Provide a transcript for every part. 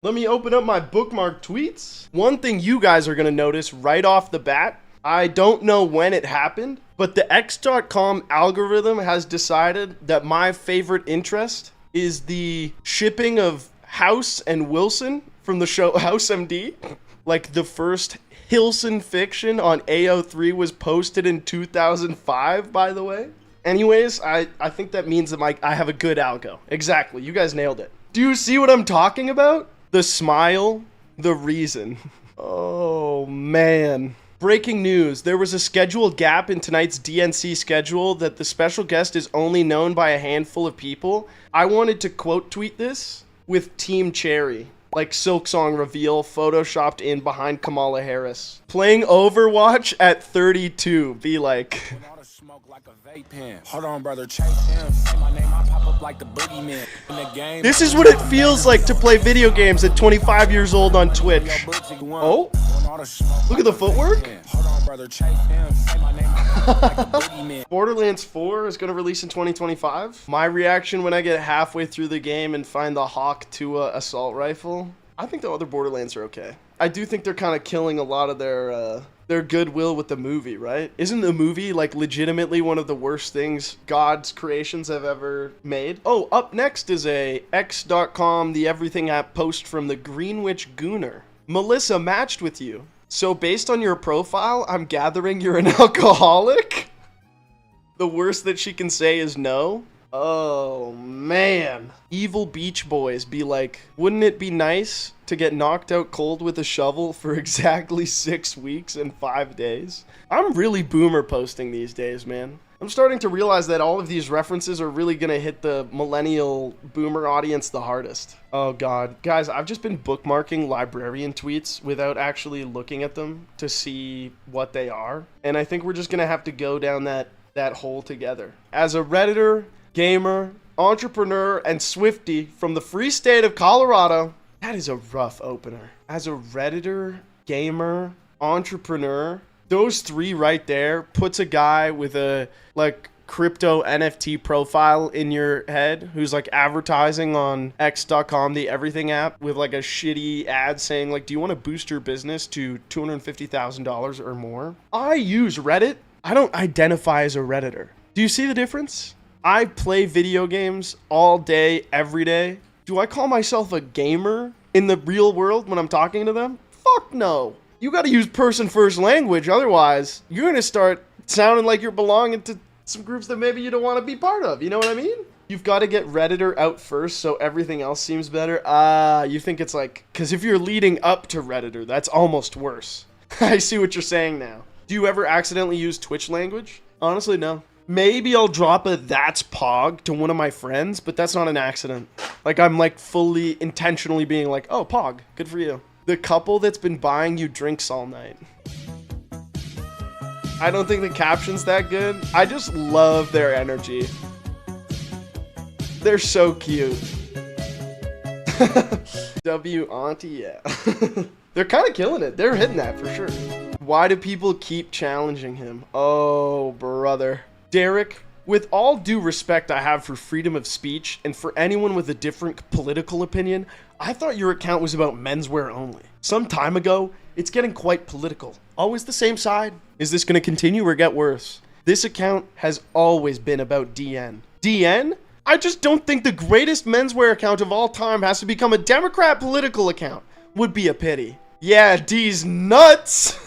Let me open up my bookmark tweets. One thing you guys are gonna notice right off the bat, I don't know when it happened, but the X.com algorithm has decided that my favorite interest is the shipping of House and Wilson from the show House MD. Like the first Hilson fiction on AO3 was posted in 2005, by the way. Anyways, I think that means that I have a good algo. Exactly, you guys nailed it. Do you see what I'm talking about? The smile, the reason. Oh, man. Breaking news. There was a scheduled gap in tonight's DNC schedule that the special guest is only known by a handful of people. I wanted to quote tweet this with Team Cherry. Like Silk Song reveal photoshopped in behind Kamala Harris. Playing Overwatch at 32. Be like... Hold on, brother. This is what it feels like to play video games at 25 years old on Twitch. Oh, look at the footwork. Borderlands 4 is going to release in 2025. My reaction when I get halfway through the game and find the Hawk 2 assault rifle. I think the other Borderlands are okay. I do think they're kind of killing a lot of their goodwill with the movie, right? Isn't the movie like legitimately one of the worst things God's creations have ever made? Oh, up next is a X.com, the Everything app post from the Greenwich Gooner. Melissa matched with you. So based on your profile, I'm gathering you're an alcoholic? The worst that she can say is no. Oh, man. Evil Beach Boys be like, wouldn't it be nice to get knocked out cold with a shovel for exactly 6 weeks and 5 days? I'm really boomer posting these days, man. I'm starting to realize that all of these references are really gonna hit the millennial boomer audience the hardest. Oh god. Guys, I've just been bookmarking librarian tweets without actually looking at them to see what they are. And I think we're just gonna have to go down that hole together. As a Redditor, gamer, entrepreneur, and Swiftie from the free state of Colorado, that is a rough opener. As a Redditor, gamer, entrepreneur, those three right there puts a guy with a like crypto NFT profile in your head who's like advertising on X.com, the Everything app, with like a shitty ad saying like, do you want to boost your business to $250,000 or more? I use Reddit. I don't identify as a Redditor. Do you see the difference? I play video games all day, every day. Do I call myself a gamer in the real world when I'm talking to them? Fuck no. You gotta use person-first language, otherwise you're gonna start sounding like you're belonging to some groups that maybe you don't want to be part of, you know what I mean? You've got to get Redditor out first so everything else seems better. You think it's like, because if you're leading up to Redditor, that's almost worse. I see what you're saying now. Do you ever accidentally use Twitch language? Honestly, no. Maybe I'll drop a "that's Pog" to one of my friends, but that's not an accident. Like, I'm like fully intentionally being like, oh, Pog, good for you. The couple that's been buying you drinks all night. I don't think the caption's that good. I just love their energy. They're so cute. W Auntie, yeah. They're kind of killing it. They're hitting that for sure. Why do people keep challenging him? Oh, brother. Derek, with all due respect I have for freedom of speech and for anyone with a different political opinion, I thought your account was about menswear only. Some time ago, it's getting quite political. Always the same side. Is this going to continue or get worse? This account has always been about DN. DN? I just don't think the greatest menswear account of all time has to become a Democrat political account. Would be a pity. Yeah, D's nuts!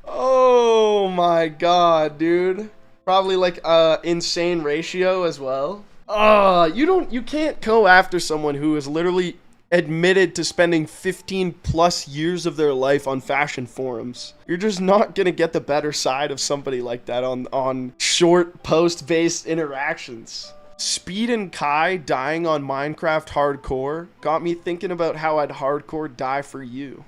Oh my god, dude. Probably like insane ratio as well. You can't go after someone who is literally admitted to spending 15 plus years of their life on fashion forums. You're just not gonna get the better side of somebody like that on short post-based interactions. Speed and Kai dying on Minecraft hardcore got me thinking about how I'd hardcore die for you.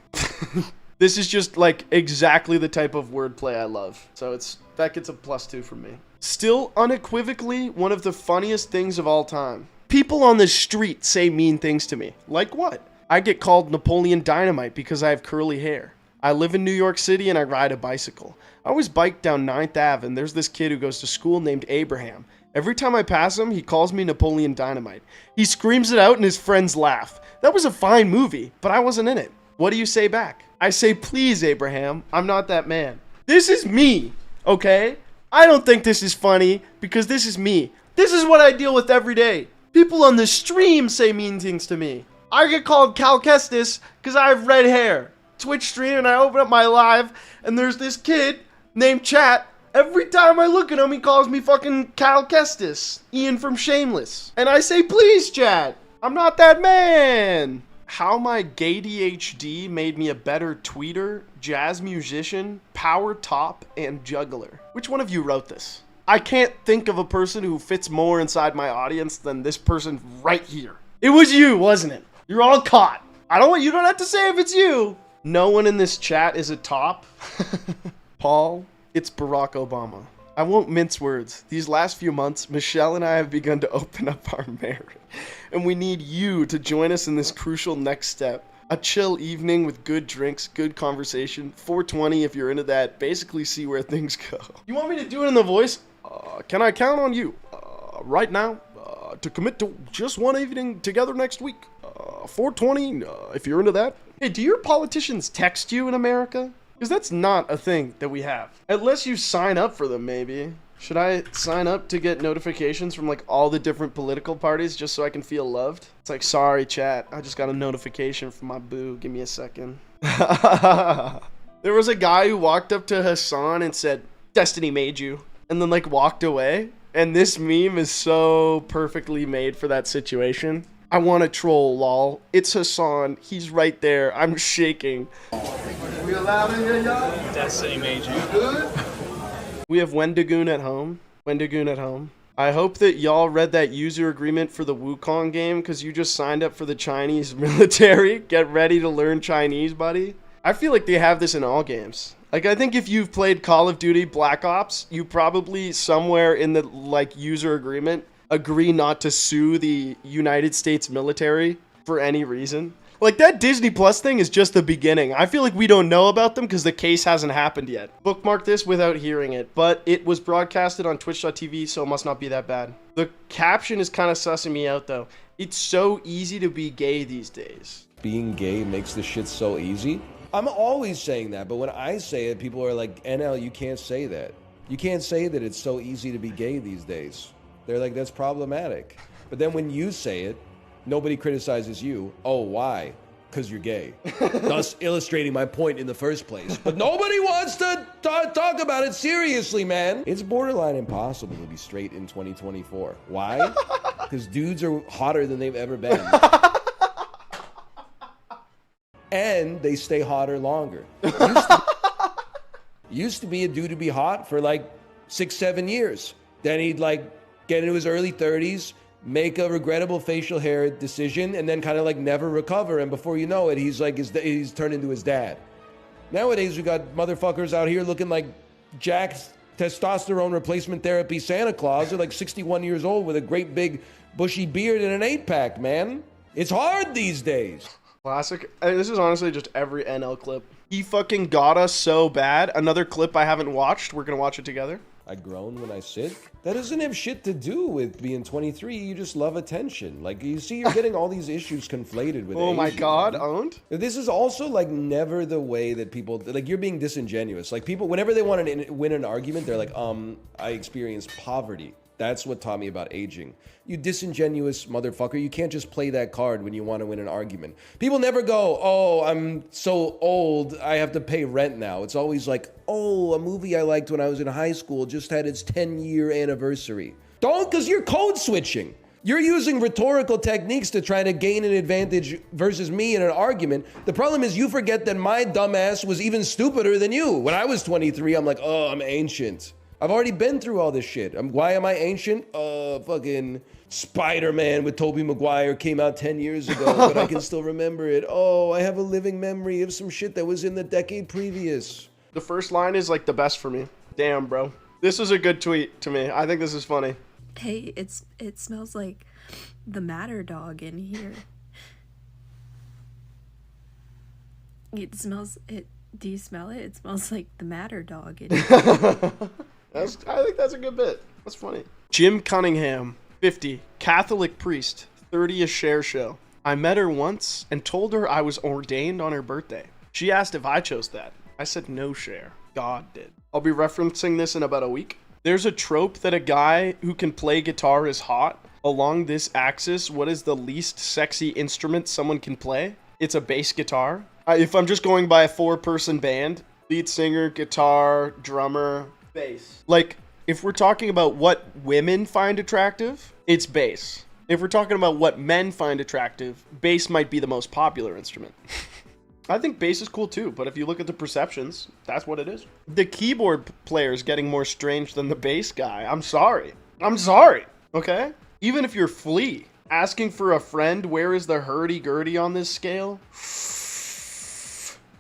This is just like exactly the type of wordplay I love. So that gets a +2 from me. Still unequivocally one of the funniest things of all time. People on the street say mean things to me. Like what? I get called Napoleon Dynamite because I have curly hair. I live in New York City and I ride a bicycle. I always bike down 9th Ave and there's this kid who goes to school named Abraham. Every time I pass him, he calls me Napoleon Dynamite. He screams it out and his friends laugh. That was a fine movie, but I wasn't in it. What do you say back? I say, please, Abraham, I'm not that man. This is me, okay? I don't think this is funny because this is me. This is what I deal with every day. People on the stream say mean things to me. I get called Cal Kestis because I have red hair. Twitch stream and I open up my live and there's this kid named Chat. Every time I look at him, he calls me fucking Cal Kestis, Ian from Shameless. And I say, please, Chat, I'm not that man. How my gay DHD made me a better tweeter, jazz musician, power top, and juggler. Which one of you wrote this? I can't think of a person who fits more inside my audience than this person right here. It was you, wasn't it? You're all caught. You don't have to say if it's you. No one in this chat is a top. Paul, it's Barack Obama. I won't mince words. These last few months, Michelle and I have begun to open up our marriage. And we need you to join us in this crucial next step. A chill evening with good drinks, good conversation. 420 if you're into that. Basically see where things go. You want me to do it in the voice? Can I count on you? Right now? To commit to just one evening together next week. 420 if you're into that. Hey, do your politicians text you in America? Because that's not a thing that we have. Unless you sign up for them, maybe. Should I sign up to get notifications from like all the different political parties just so I can feel loved? It's like, sorry, chat. I just got a notification from my boo. Give me a second. There was a guy who walked up to Hassan and said, Destiny made you. And then like walked away. And this meme is so perfectly made for that situation. I want to troll, lol. It's Hassan. He's right there. I'm shaking. We allowed in here, y'all? Destiny made you. Good? We have Wendigoon at home. Wendigoon at home. I hope that y'all read that user agreement for the Wukong game because you just signed up for the Chinese military. Get ready to learn Chinese, buddy. I feel like they have this in all games. Like, I think if you've played Call of Duty Black Ops, you probably somewhere in the, like, user agreement agree not to sue the United States military for any reason. Like, that Disney Plus thing is just the beginning. I feel like we don't know about them because the case hasn't happened yet. Bookmark this without hearing it, but it was broadcasted on twitch.tv, so it must not be that bad. The caption is kind of sussing me out, though. It's so easy to be gay these days. Being gay makes this shit so easy? I'm always saying that, but when I say it, people are like, NL, you can't say that. You can't say that it's so easy to be gay these days. They're like, that's problematic. But then when you say it, nobody criticizes you. Oh, why? Because you're gay. Thus illustrating my point in the first place. But nobody wants to talk about it seriously, man. It's borderline impossible to be straight in 2024. Why? Because dudes are hotter than they've ever been. And they stay hotter longer. Used to be a dude to be hot for like 6-7 years. Then he'd like get into his early 30s, make a regrettable facial hair decision, and then kind of like never recover. And before you know it, he's like he's turned into his dad. Nowadays, we got motherfuckers out here looking like Jack's testosterone replacement therapy Santa Claus. They're like 61 years old with a great big bushy beard and an 8-pack, man. It's hard these days. Classic. This is honestly just every NL clip. He fucking got us so bad. Another clip I haven't watched. We're gonna watch it together. I groan when I sit. That doesn't have shit to do with being 23. You just love attention. Like, you see, you're getting all these issues conflated with Oh Asian, my god, man. owned? This is also, like, never the way that people... Like, you're being disingenuous. Like, people, whenever they want to win an argument, they're like, I experienced poverty. That's what taught me about aging. You disingenuous motherfucker. You can't just play that card when you want to win an argument. People never go, oh, I'm so old, I have to pay rent now. It's always like, oh, a movie I liked when I was in high school just had its 10-year anniversary. Don't, because you're code switching. You're using rhetorical techniques to try to gain an advantage versus me in an argument. The problem is you forget that my dumbass was even stupider than you. When I was 23, I'm like, oh, I'm ancient. I've already been through all this shit. Why am I ancient? Fucking Spider-Man with Tobey Maguire came out 10 years ago, but I can still remember it. Oh, I have a living memory of some shit that was in the decade previous. The first line is like the best for me. Damn, bro. This was a good tweet to me. I think this is funny. Hey, it smells like the Matter Dog in here. It smells it. Do you smell it? It smells like the Matter Dog in here. I think that's a good bit. That's funny. Jim Cunningham, 50, Catholic priest, 30, a share show. I met her once and told her I was ordained on her birthday. She asked if I chose that. I said no, share. God did. I'll be referencing this in about a week. There's a trope that a guy who can play guitar is hot. Along this axis, what is the least sexy instrument someone can play? It's a bass guitar. If I'm just going by a 4-person band, lead singer, guitar, drummer, bass. Like, if we're talking about what women find attractive, it's bass. If we're talking about what men find attractive, bass might be the most popular instrument. I think bass is cool too, but if you look at the perceptions, that's what it is. The keyboard player is getting more strange than the bass guy. I'm sorry. Okay? Even if you're Flea, asking for a friend, where is the hurdy-gurdy on this scale?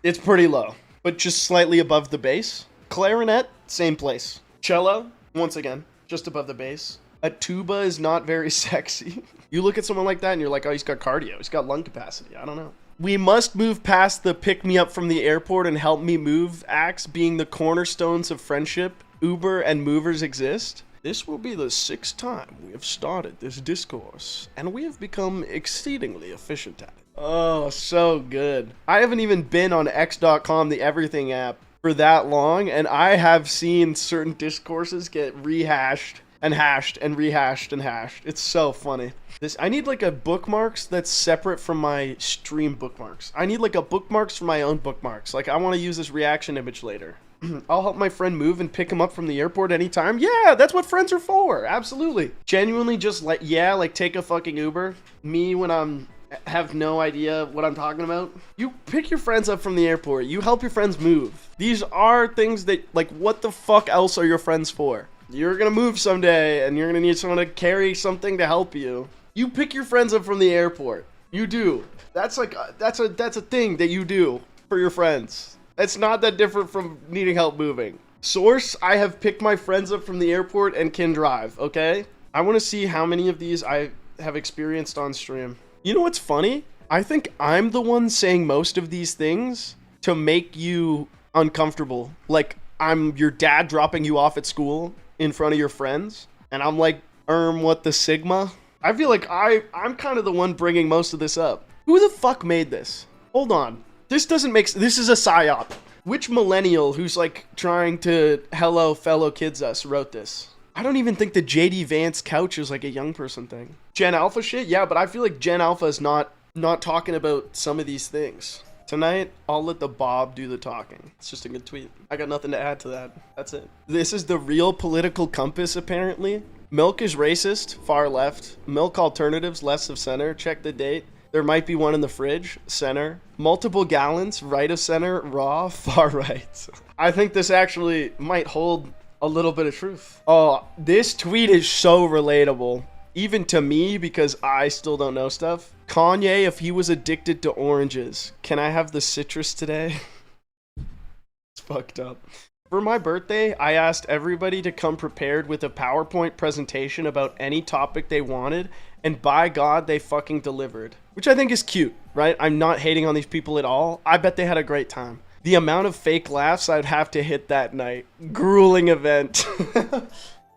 It's pretty low, but just slightly above the bass. Clarinet, same place. Cello, once again, just above the bass. A tuba is not very sexy. You look at someone like that and you're like, oh, he's got cardio. He's got lung capacity. I don't know. We must move past the pick me up from the airport and help me move acts being the cornerstones of friendship. Uber and movers exist. This will be the 6th time we have started this discourse, and we have become exceedingly efficient at it. Oh, so good. I haven't even been on X.com, the everything app, for that long, and I have seen certain discourses get rehashed and hashed and rehashed and hashed. It's so funny. I need like a bookmarks that's separate from my stream bookmarks. I need like a bookmarks for my own bookmarks. Like, I want to use this reaction image later. I'll help my friend move and pick him up from the airport anytime. Yeah, that's what friends are for. Absolutely. Genuinely just like, yeah, like take a fucking Uber. Me when I'm have no idea what I'm talking about. You pick your friends up from the airport. You help your friends move. These are things that, like, what the fuck else are your friends for? You're gonna move someday and you're gonna need someone to carry something to help you. You pick your friends up from the airport. You do. That's like, that's a thing that you do for your friends. It's not that different from needing help moving. Source, I have picked my friends up from the airport and can drive, okay? I want to see how many of these I have experienced on stream. You know what's funny? I think I'm the one saying most of these things to make you uncomfortable. Like, I'm your dad dropping you off at school in front of your friends, and I'm like, what the Sigma? I feel like I'm kind of the one bringing most of this up. Who the fuck made this? Hold on. This doesn't make this is a psyop. Which millennial who's like trying to hello fellow kids us wrote this? I don't even think the JD Vance couch is like a young person thing. Gen Alpha shit? Yeah, but I feel like Gen Alpha is not talking about some of these things. Tonight, I'll let the Bob do the talking. It's just a good tweet. I got nothing to add to that. That's it. This is the real political compass, apparently. Milk is racist, far left. Milk alternatives, left of center. Check the date. There might be one in the fridge, center. Multiple gallons, right of center, raw, far right. I think this actually might hold a little bit of truth. Oh, this tweet is so relatable. Even to me, because I still don't know stuff. Kanye, if he was addicted to oranges, can I have the citrus today? It's fucked up. For my birthday, I asked everybody to come prepared with a PowerPoint presentation about any topic they wanted, and by God, they fucking delivered. Which I think is cute, right? I'm not hating on these people at all. I bet they had a great time. The amount of fake laughs I'd have to hit that night. Grueling event. And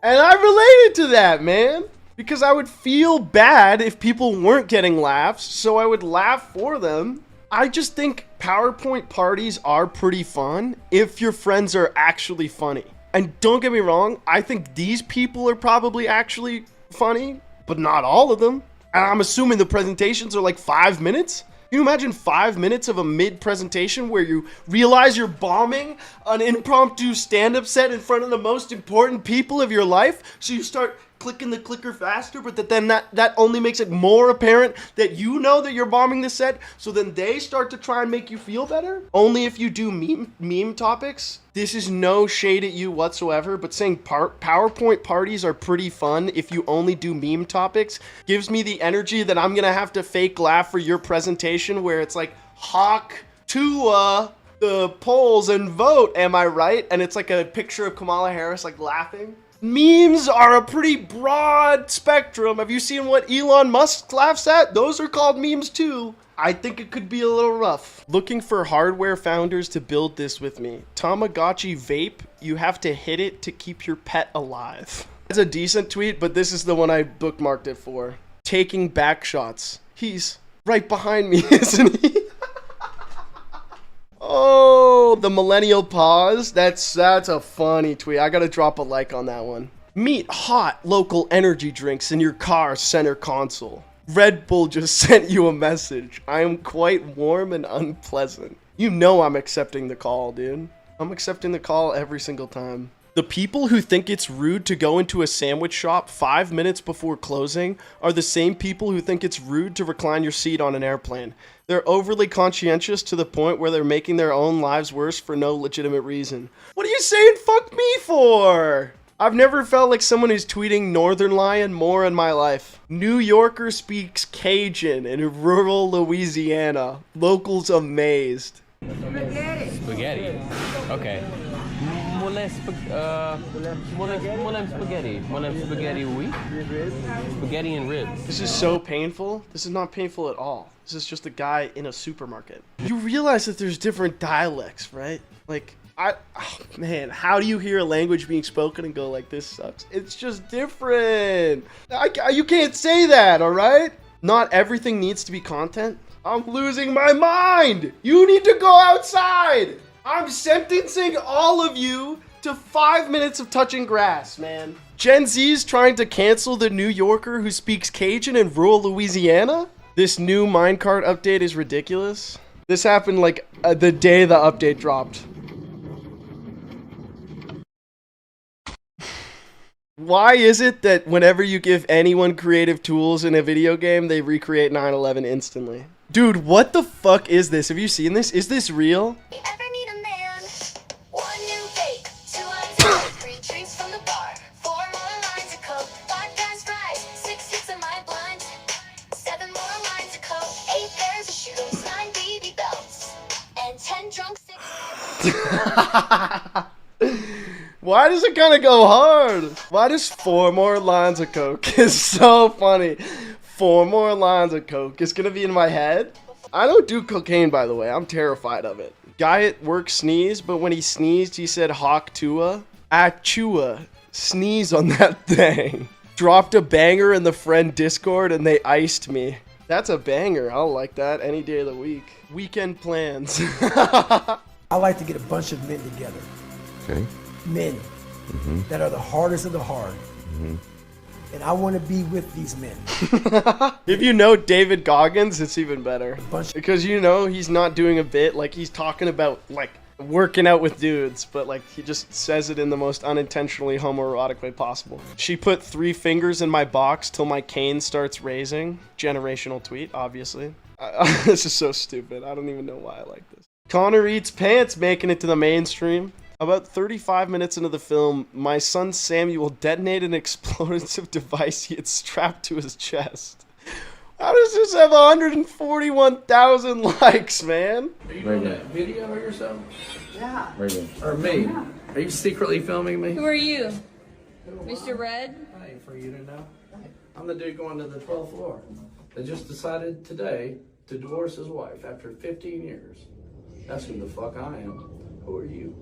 I related to that, man. Because I would feel bad if people weren't getting laughs, so I would laugh for them. I just think PowerPoint parties are pretty fun if your friends are actually funny. And don't get me wrong, I think these people are probably actually funny, but not all of them. And I'm assuming the presentations are like 5 minutes. Can you imagine 5 minutes of a mid-presentation where you realize you're bombing an impromptu stand-up set in front of the most important people of your life? So you start clicking the clicker faster, but then that only makes it more apparent that you know that you're bombing the set, so then they start to try and make you feel better? Only if you do meme topics? This is no shade at you whatsoever, but saying PowerPoint parties are pretty fun if you only do meme topics gives me the energy that I'm gonna have to fake laugh for your presentation where it's like, hawk to the polls and vote, am I right? And it's like a picture of Kamala Harris like laughing. Memes are a pretty broad spectrum. Have you seen what Elon Musk laughs at? Those are called memes too. I think it could be a little rough. Looking for hardware founders to build this with me. Tamagotchi vape, you have to hit it to keep your pet alive. It's a decent tweet, but this is the one I bookmarked it for. Taking back shots. He's right behind me, isn't he? Oh, the millennial pause. That's a funny tweet. I gotta drop a like on that one. Meet hot local energy drinks in your car's center console. Red Bull just sent you a message. I am quite warm and unpleasant. You know I'm accepting the call, dude. I'm accepting the call every single time. The people who think it's rude to go into a sandwich shop 5 minutes before closing are the same people who think it's rude to recline your seat on an airplane. They're overly conscientious to the point where they're making their own lives worse for no legitimate reason. What are you saying fuck me for? I've never felt like someone who's tweeting Northern Lion more in my life. New Yorker speaks Cajun in rural Louisiana. Locals amazed. Spaghetti. Okay. Moulin spaghetti. Moulin spaghetti, oui. Spaghetti and ribs. This is so painful. This is not painful at all. This is just a guy in a supermarket. You realize that there's different dialects, right? Like, oh man, how do you hear a language being spoken and go like, this sucks? It's just different. You can't say that, all right? Not everything needs to be content. I'm losing my mind. You need to go outside. I'm sentencing all of you to 5 minutes of touching grass, man. Gen Z's trying to cancel the New Yorker who speaks Cajun in rural Louisiana? This new minecart update is ridiculous. This happened like the day the update dropped. Why is it that whenever you give anyone creative tools in a video game, they recreate 9/11 instantly? Dude, what the fuck is this? Have you seen this? Is this real? You ever meet a man? One new date, 2 items, 3 drinks from the bar, 4 more lines of coke, 5 guys fries, 6 hits of my blunt, 7 more lines of coke, 8 pairs of shoes, 9 BB belts, and 10 drunk cigarettes. Why does it kind of go hard? Why does 4 more lines of coke? It's so funny. 4 more lines of coke. It's gonna be in my head. I don't do cocaine, by the way. I'm terrified of it. Guy at work sneezed, but when he sneezed, he said hawk tua. Achua. Sneeze on that thing. Dropped a banger in the friend Discord and they iced me. That's a banger. I'll like that any day of the week. Weekend plans. I like to get a bunch of men together. Okay. Men that are the hardest of the hard. And I want to be with these men. If you know David Goggins, it's even better. Because you know he's not doing a bit, like he's talking about like working out with dudes, but like he just says it in the most unintentionally homoerotic way possible. She put 3 fingers in my box till my cane starts raising. Generational tweet, obviously. This is so stupid. I don't even know why I like this. Connor eats pants making it to the mainstream. About 35 minutes into the film, my son Samuel detonated an explosive device he had strapped to his chest. How does this have 141,000 likes, man? Are you doing a video of yourself? Yeah. Or me? Are you secretly filming me? Who are you? Mr. Red? Hey, for you to know. I'm the dude going to the 12th floor that just decided today to divorce his wife after 15 years. That's who the fuck I am. Who are you?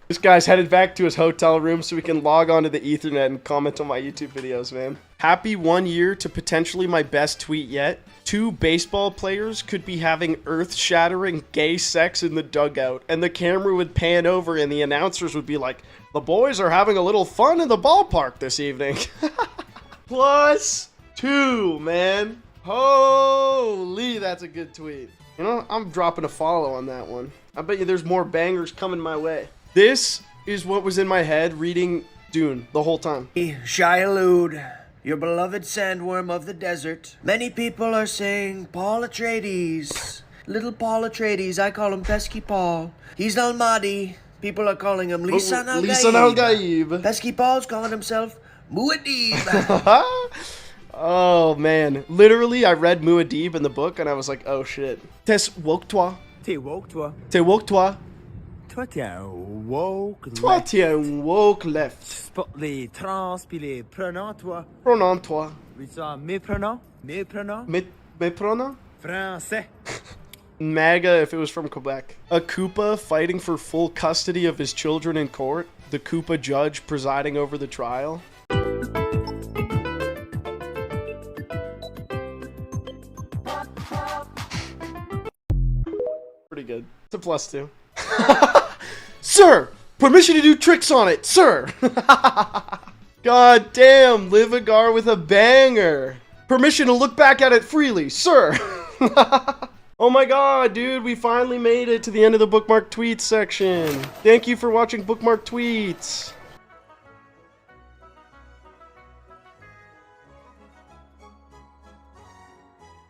This guy's headed back to his hotel room so he can log on to the Ethernet and comment on my YouTube videos, man. Happy 1 year to potentially my best tweet yet. 2 baseball players could be having earth-shattering gay sex in the dugout, and the camera would pan over and the announcers would be like, the boys are having a little fun in the ballpark this evening. +2, man. Holy, that's a good tweet. You know, I'm dropping a follow on that one. I bet you there's more bangers coming my way. This is what was in my head reading Dune the whole time. Shai-Hulud, your beloved sandworm of the desert. Many people are saying Paul Atreides. Little Paul Atreides, I call him Pesky Paul. He's Al-Mahdi. People are calling him Lisan al-Gaib. Lisan al-Gaib. Pesky Paul's calling himself Muad'Dib. Oh man, literally I read Muad'Dib in the book and I was like, oh shit. Tes woke toi. T'es woke, toi. T'es woke toi. Toi, t'es un woke. Toi, t'es un woke left. Sport les trans puis les prenants, toi. Pronom toi. Oui, ça, mes pronoms. Mes pronoms. Mes pronoms? Français. MAGA if it was from Quebec. A Koopa fighting for full custody of his children in court. the Koopa judge presiding over the trial. Pretty good. It's a +2. Sir! Permission to do tricks on it, sir! God damn, Livagar with a banger! Permission to look back at it freely, sir! Oh my god, dude, we finally made it to the end of the bookmark tweets section. Thank you for watching bookmark tweets.